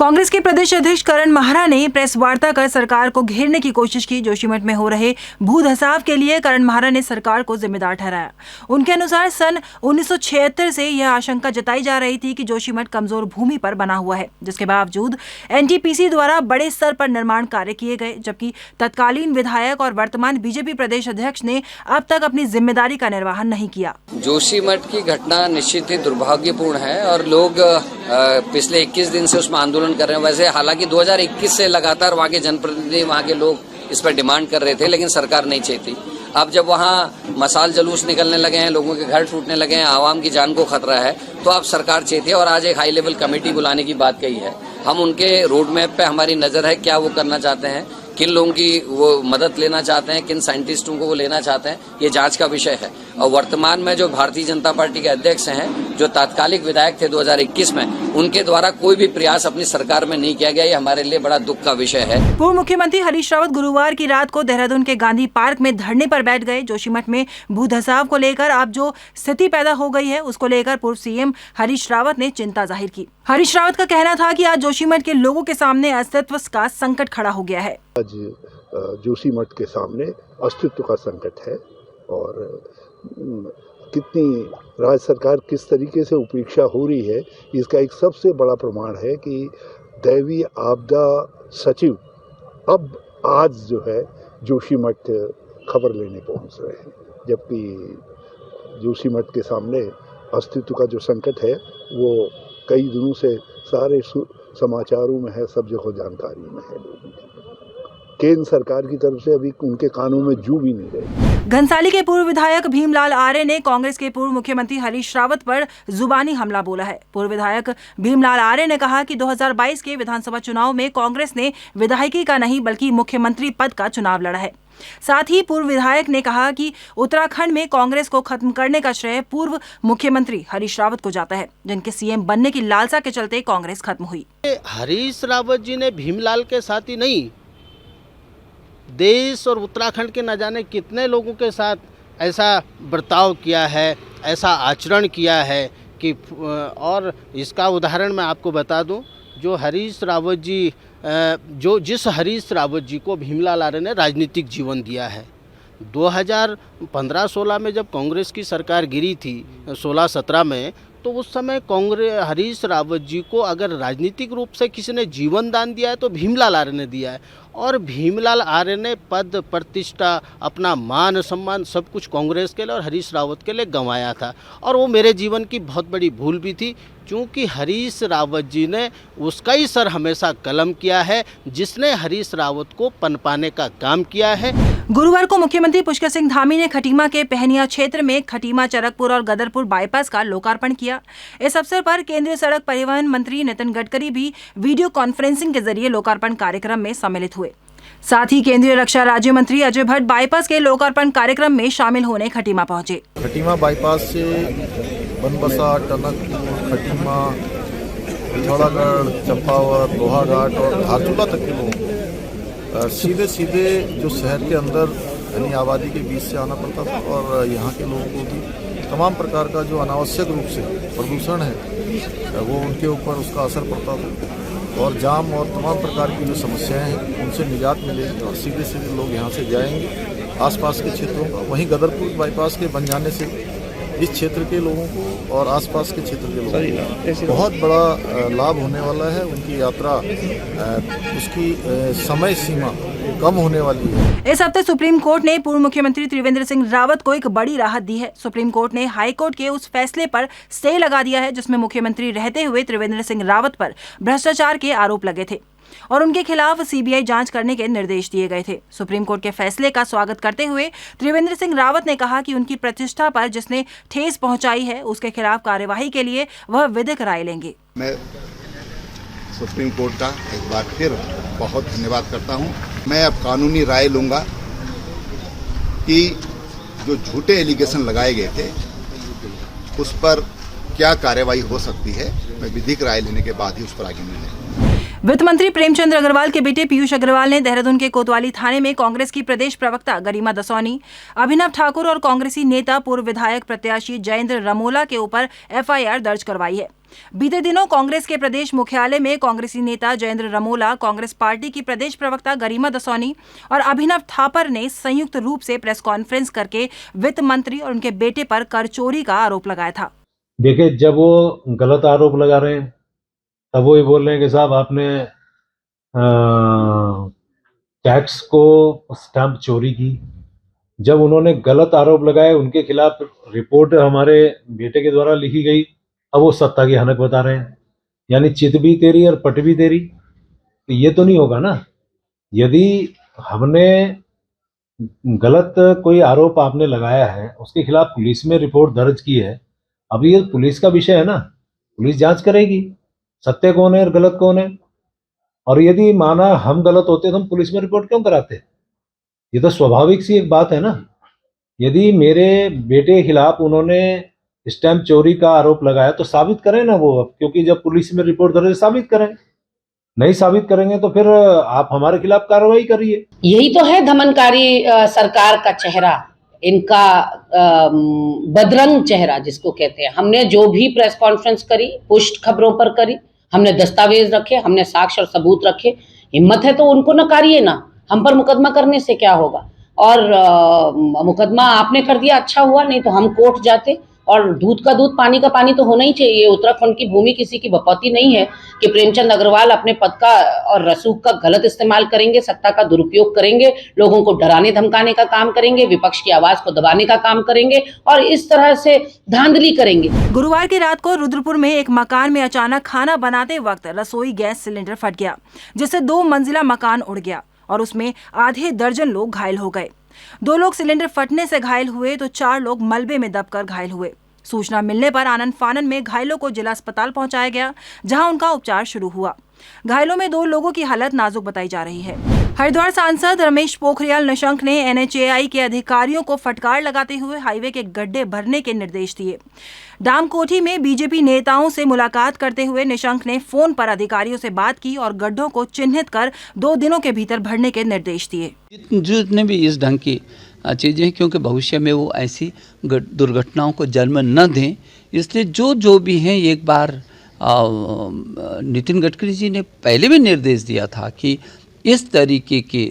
कांग्रेस के प्रदेश अध्यक्ष करण माहरा ने प्रेस वार्ता कर सरकार को घेरने की कोशिश की। जोशीमठ में हो रहे भू धसाव के लिए करण माहरा ने सरकार को जिम्मेदार ठहराया। उनके अनुसार सन 1976 से यह आशंका जताई जा रही थी कि जोशीमठ कमजोर भूमि पर बना हुआ है, जिसके बावजूद एनटीपीसी द्वारा बड़े स्तर पर निर्माण कार्य किए गए, जबकि तत्कालीन विधायक और वर्तमान बीजेपी प्रदेश अध्यक्ष ने अब तक अपनी जिम्मेदारी का निर्वहन नहीं किया। जोशीमठ की घटना निश्चित ही दुर्भाग्यपूर्ण है और लोग पिछले 21 दिन से उसमें आंदोलन कर रहे हैं। वैसे हालांकि 2021 से लगातार वहाँ के जनप्रतिनिधि, वहाँ के लोग इस पर डिमांड कर रहे थे, लेकिन सरकार नहीं चाहती। अब जब वहाँ मसाल जुलूस निकलने लगे हैं, लोगों के घर टूटने लगे हैं, आवाम की जान को खतरा है, तो अब सरकार चाहती है और आज एक हाई लेवल कमेटी बुलाने की बात कही है। हम उनके रोड मैप पे हमारी नजर है, क्या वो करना चाहते हैं, किन लोगों की वो मदद लेना चाहते हैं, किन साइंटिस्टों को वो लेना चाहते हैं, ये जांच का विषय है। और वर्तमान में जो भारतीय जनता पार्टी के अध्यक्ष हैं, जो तात्कालिक विधायक थे 2021 में, उनके द्वारा कोई भी प्रयास अपनी सरकार में नहीं किया गया। ये हमारे लिए बड़ा दुख का विषय है। पूर्व मुख्यमंत्री हरीश रावत गुरुवार की रात को देहरादून के गांधी पार्क में धरने पर बैठ गए। जोशीमठ में भू धसाव को लेकर अब जो स्थिति पैदा हो गई है, उसको लेकर पूर्व सीएम हरीश रावत ने चिंता जाहिर की। हरीश रावत का कहना था कि आज जोशीमठ के लोगों के सामने अस्तित्व का संकट खड़ा हो गया है। आज जोशीमठ के सामने अस्तित्व का संकट है और कितनी राज्य सरकार किस तरीके से उपेक्षा हो रही है, इसका एक सबसे बड़ा प्रमाण है कि दैवीय आपदा सचिव अब आज जो है जोशीमठ खबर लेने पहुंच रहे हैं, जबकि जोशीमठ के सामने अस्तित्व का जो संकट है वो कई दिनों से सारे समाचारों में है, सब जगह जानकारी में है लोगों की। केंद्र सरकार की तरफ से अभी उनके कानों में जू भी नहीं रहे। घनसाली के पूर्व विधायक भीमलाल आर्य ने कांग्रेस के पूर्व मुख्यमंत्री हरीश रावत पर जुबानी हमला बोला है। पूर्व विधायक भीमलाल आर्य ने कहा कि 2022 के विधानसभा चुनाव में कांग्रेस ने विधायकी का नहीं बल्कि मुख्यमंत्री पद का चुनाव लड़ा है। साथ ही पूर्व विधायक ने कहा कि उत्तराखंड में कांग्रेस को खत्म करने का श्रेय पूर्व मुख्यमंत्री हरीश रावत को जाता है, जिनके सीएम बनने की लालसा के चलते कांग्रेस खत्म हुई। हरीश रावत जी ने भीमलाल के साथ ही नहीं, देश और उत्तराखंड के न जाने कितने लोगों के साथ ऐसा बर्ताव किया है, ऐसा आचरण किया है कि, और इसका उदाहरण मैं आपको बता दूं, जो हरीश रावत जी जिस हरीश रावत जी को भीमलाल आर्य ने राजनीतिक जीवन दिया है। 2015-16 में जब कांग्रेस की सरकार गिरी थी 16-17 में, तो उस समय कांग्रेस हरीश रावत जी को अगर राजनीतिक रूप से किसी ने जीवन दान दिया है तो भीमलाल आर्य ने दिया है। और भीमलाल आर्य ने पद, प्रतिष्ठा, अपना मान सम्मान सब कुछ कांग्रेस के लिए और हरीश रावत के लिए गंवाया था। और वो मेरे जीवन की बहुत बड़ी भूल भी थी, क्योंकि हरीश रावत जी ने उसका ही सर हमेशा कलम किया है जिसने हरीश रावत को पनपाने का काम किया है। गुरुवार को मुख्यमंत्री पुष्कर सिंह धामी ने खटीमा के पहनिया क्षेत्र में खटीमा, चरकपुर और गदरपुर बाईपास का लोकार्पण किया। इस अवसर पर केंद्रीय सड़क परिवहन मंत्री नितिन गडकरी भी वीडियो कॉन्फ्रेंसिंग के जरिए लोकार्पण कार्यक्रम में सम्मिलित हुए। साथ ही केंद्रीय रक्षा राज्य मंत्री अजय भट्ट बाईपास के लोकार्पण कार्यक्रम में शामिल होने खटीमा पहुंचे। खटीमा बाईपास से बनबसा, टनक, खटीमा, पिथौरागढ़, चंपावत, लोहाघाट और धारचूला तक के लोग सीधे जो शहर के अंदर घनी आबादी के बीच से आना पड़ता था और यहाँ के लोगों को भी तमाम प्रकार का जो अनावश्यक रूप से प्रदूषण है वो उनके ऊपर उसका असर पड़ता था और जाम और तमाम प्रकार की जो समस्याएं हैं उनसे निजात मिलेगी और सीधे लोग यहाँ से जाएंगे आसपास के क्षेत्रों का। वहीं गदरपुर बाईपास के बन जाने से इस क्षेत्र के लोगों को और आसपास के क्षेत्र के लोगों को बहुत बड़ा लाभ होने वाला है। उनकी यात्रा, उसकी समय सीमा कम होने वाली है। इस हफ्ते सुप्रीम कोर्ट ने पूर्व मुख्यमंत्री त्रिवेंद्र सिंह रावत को एक बड़ी राहत दी है। सुप्रीम कोर्ट ने हाई कोर्ट के उस फैसले पर स्टे लगा दिया है जिसमें मुख्यमंत्री रहते हुए त्रिवेंद्र सिंह रावत पर भ्रष्टाचार के आरोप लगे थे और उनके खिलाफ सीबीआई जांच करने के निर्देश दिए गए थे। सुप्रीम कोर्ट के फैसले का स्वागत करते हुए त्रिवेंद्र सिंह रावत ने कहा कि उनकी प्रतिष्ठा पर जिसने ठेस पहुंचाई है उसके खिलाफ कार्यवाही के लिए वह विधिक राय लेंगे। मैं सुप्रीम कोर्ट का एक बार फिर बहुत धन्यवाद करता हूं। मैं अब कानूनी राय लूंगा कि जो झूठे एलिगेशन लगाए गए थे उस पर क्या कार्यवाही हो सकती है। मैं विधिक राय लेने के बाद ही उस पर आगे निर्णय लूंगा। वित्त मंत्री प्रेमचंद अग्रवाल के बेटे पीयूष अग्रवाल ने देहरादून के कोतवाली थाने में कांग्रेस की प्रदेश प्रवक्ता गरिमा दसौनी, अभिनव ठाकुर और कांग्रेसी नेता पूर्व विधायक प्रत्याशी जयेंद्र रमोला के ऊपर एफआईआर दर्ज करवाई है। बीते दिनों कांग्रेस के प्रदेश मुख्यालय में कांग्रेसी नेता जयेंद्र रमोला, कांग्रेस पार्टी की प्रदेश प्रवक्ता गरिमा दसौनी और अभिनव थापर ने संयुक्त रूप से प्रेस कॉन्फ्रेंस करके वित्त मंत्री और उनके बेटे पर कर चोरी का आरोप लगाया था। देखिए, जब वो गलत आरोप लगा रहे हैं तब वो ये बोल रहे हैं कि साहब आपने टैक्स को स्टैंप चोरी की। जब उन्होंने गलत आरोप लगाए, उनके खिलाफ रिपोर्ट हमारे बेटे के द्वारा लिखी गई, अब वो सत्ता की हनक बता रहे हैं, यानी चित भी तेरी और पट भी तेरी। तो ये तो नहीं होगा ना। यदि हमने गलत कोई आरोप आपने लगाया है, उसके खिलाफ पुलिस में रिपोर्ट दर्ज की है, अब ये पुलिस का विषय है ना, पुलिस जांच करेगी सत्य कौन है और गलत कौन है। और यदि माना हम गलत होते तो हम पुलिस में रिपोर्ट क्यों कराते? ये तो स्वाभाविक सी एक बात है ना। यदि मेरे बेटे के खिलाफ उन्होंने स्टैंप चोरी का आरोप लगाया तो साबित करें ना वो, क्योंकि जब पुलिस में रिपोर्ट दर्ज साबित करें। नहीं साबित करेंगे तो फिर आप हमारे खिलाफ कार्रवाई करिए। यही तो है दमनकारी सरकार का चेहरा, इनका बदरंग चेहरा जिसको कहते हैं। हमने जो भी प्रेस कॉन्फ्रेंस करी, पुष्ट खबरों पर करी, हमने दस्तावेज रखे, हमने साक्ष्य और सबूत रखे। हिम्मत है तो उनको नकारिए ना, हम पर मुकदमा करने से क्या होगा। और मुकदमा आपने कर दिया, अच्छा हुआ, नहीं तो हम कोर्ट जाते। और दूध का दूध, पानी का पानी तो होना ही चाहिए। उत्तराखंड की भूमि किसी की बपौती नहीं है कि प्रेमचंद अग्रवाल अपने पद का और रसूख का गलत इस्तेमाल करेंगे, सत्ता का दुरुपयोग करेंगे, लोगों को डराने धमकाने का काम करेंगे, विपक्ष की आवाज को दबाने का काम करेंगे और इस तरह से धांधली करेंगे। गुरुवार की रात को रुद्रपुर में एक मकान में अचानक खाना बनाते वक्त रसोई गैस सिलेंडर फट गया, जिससे 2 मंजिला मकान उड़ गया और उसमें आधे दर्जन लोग घायल हो गए। 2 लोग सिलेंडर फटने से घायल हुए तो 4 लोग मलबे में दबकर घायल हुए। सूचना मिलने पर आनन फानन में घायलों को जिला अस्पताल पहुंचाया गया, जहां उनका उपचार शुरू हुआ। घायलों में 2 लोगों की हालत नाजुक बताई जा रही है। हरिद्वार सांसद रमेश पोखरियाल निशंक ने NHAI के अधिकारियों को फटकार लगाते हुए हाईवे के गड्ढे भरने के निर्देश दिए। डामकोठी में बीजेपी नेताओं से मुलाकात करते हुए निशंक ने फोन पर अधिकारियों से बात की और गड्ढों को चिन्हित कर 2 दिनों के भीतर भरने के निर्देश दिए। जितने भी इस ढंग की चीज़ें, क्योंकि भविष्य में वो ऐसी दुर्घटनाओं को जन्म न दें, इसलिए जो भी हैं, एक बार नितिन गडकरी जी ने पहले भी निर्देश दिया था कि इस तरीके के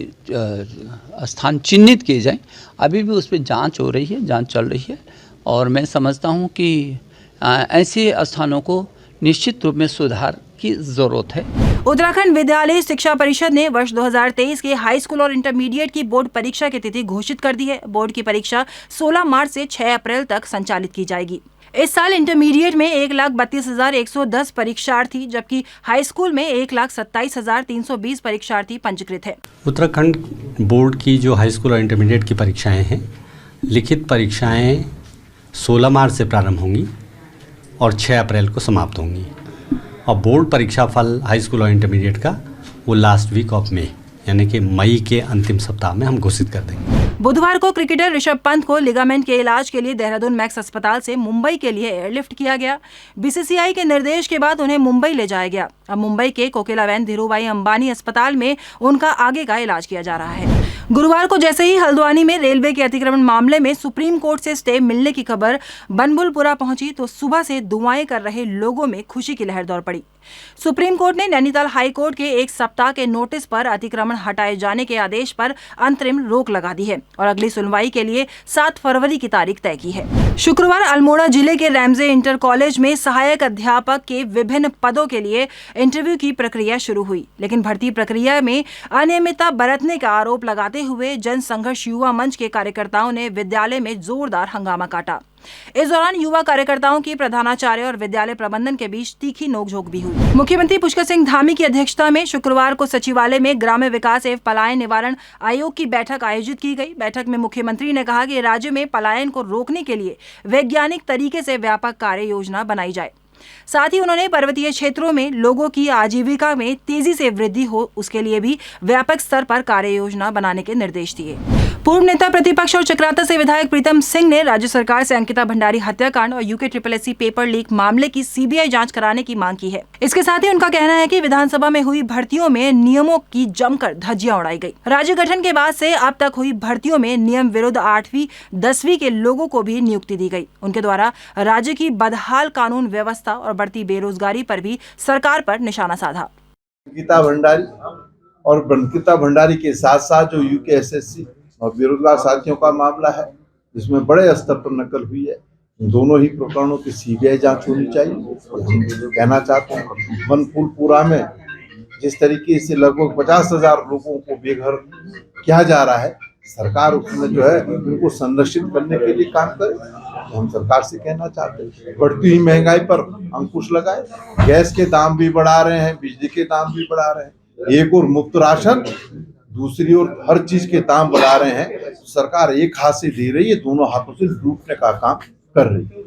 स्थान चिन्हित किए जाएं। अभी भी उस पर जांच हो रही है, जांच चल रही है और मैं समझता हूं कि ऐसे स्थानों को निश्चित रूप में सुधार की ज़रूरत है। उत्तराखंड विद्यालय शिक्षा परिषद ने वर्ष 2023 के हाई स्कूल और इंटरमीडिएट की बोर्ड परीक्षा की तिथि घोषित कर दी है। बोर्ड की परीक्षा 16 मार्च से 6 अप्रैल तक संचालित की जाएगी। इस साल इंटरमीडिएट में 1,32,110 परीक्षार्थी, जबकि हाई स्कूल में 1,27,320 परीक्षार्थी पंजीकृत है। उत्तराखंड बोर्ड की जो हाई स्कूल और इंटरमीडिएट की परीक्षाएं हैं, लिखित परीक्षाएं 16 मार्च से प्रारंभ होंगी और 6 अप्रैल को समाप्त होंगी और बोर्ड परीक्षा फल हाई स्कूल और इंटरमीडिएट का वो लास्ट वीक ऑफ मई, यानी कि मई के अंतिम सप्ताह में हम घोषित कर देंगे। बुधवार को क्रिकेटर ऋषभ पंत को लिगामेंट के इलाज के लिए देहरादून मैक्स अस्पताल से मुंबई के लिए एयरलिफ्ट किया गया। BCCI के निर्देश के बाद उन्हें मुंबई ले जाया गया। अब मुंबई के कोकिलाबेन धीरूभाई अंबानी अस्पताल में उनका आगे का इलाज किया जा रहा है। गुरुवार को जैसे ही हल्द्वानी में रेलवे के अतिक्रमण मामले में सुप्रीम कोर्ट से स्टे मिलने की खबर बनभुलपुरा पहुंची तो सुबह से दुआएं कर रहे लोगों में खुशी की लहर दौड़ पड़ी। सुप्रीम कोर्ट ने नैनीताल हाई कोर्ट के 1 सप्ताह के नोटिस पर अतिक्रमण हटाए जाने के आदेश पर अंतरिम रोक लगा दी है और अगली सुनवाई के लिए 7 फरवरी की तारीख तय की है। शुक्रवार अल्मोड़ा जिले के रैमजे इंटर कॉलेज में सहायक अध्यापक के विभिन्न पदों के लिए इंटरव्यू की प्रक्रिया शुरू हुई, लेकिन भर्ती प्रक्रिया में अनियमितता बरतने का आरोप लगाते हुए जन संघर्ष युवा मंच के कार्यकर्ताओं ने विद्यालय में जोरदार हंगामा काटा। इस दौरान युवा कार्यकर्ताओं की प्रधानाचार्य और विद्यालय प्रबंधन के बीच तीखी नोकझोंक भी हुई। मुख्यमंत्री पुष्कर सिंह धामी की अध्यक्षता में शुक्रवार को सचिवालय में ग्राम्य विकास एवं पलायन निवारण आयोग की बैठक आयोजित की गई। बैठक में मुख्यमंत्री ने कहा कि राज्य में पलायन को रोकने के लिए वैज्ञानिक तरीके से व्यापक कार्य योजना बनाई जाए। साथ ही उन्होंने पर्वतीय क्षेत्रों में लोगों की आजीविका में तेजी से वृद्धि हो, उसके लिए भी व्यापक स्तर पर कार्य योजना बनाने के निर्देश दिए। पूर्व नेता प्रतिपक्ष और चक्राता से विधायक प्रीतम सिंह ने राज्य सरकार से अंकिता भंडारी हत्याकांड और UKSSC पेपर लीक मामले की CBI जांच कराने की मांग की है। इसके साथ ही उनका कहना है कि विधानसभा में हुई भर्तियों में नियमों की जमकर धज्जियां उड़ाई गई। राज्य गठन के बाद से अब तक हुई भर्तियों में नियम विरुद्ध 8वीं 10वीं के लोगों को भी नियुक्ति दी गई। उनके द्वारा राज्य की बदहाल कानून व्यवस्था और बढ़ती बेरोजगारी पर भी सरकार पर निशाना साधा। अंकिता भंडारी और अंकिता भंडारी के साथ साथ जो UKSSC और बेरोजगार साथियों का मामला है, जिसमें बड़े स्तर पर नकल हुई है, दोनों ही प्रकरणों की CBI जांच होनी चाहिए। कहना चाहता हूँ, बनपुरपुरा में जिस तरीके से लगभग 50,000 लोगों को बेघर किया जा रहा है, सरकार उसमें जो है उनको संरक्षित करने के लिए काम करे। हम सरकार से कहना चाहते हैं, बढ़ती हुई महंगाई पर अंकुश लगाए। गैस के दाम भी बढ़ा रहे हैं, बिजली के दाम भी बढ़ा रहे हैं, एक और मुफ्त राशन, दूसरी ओर हर चीज के दाम बढ़ा रहे हैं। सरकार एक हाथ से दे रही है, दोनों हाथों से लूटने का काम कर रही है।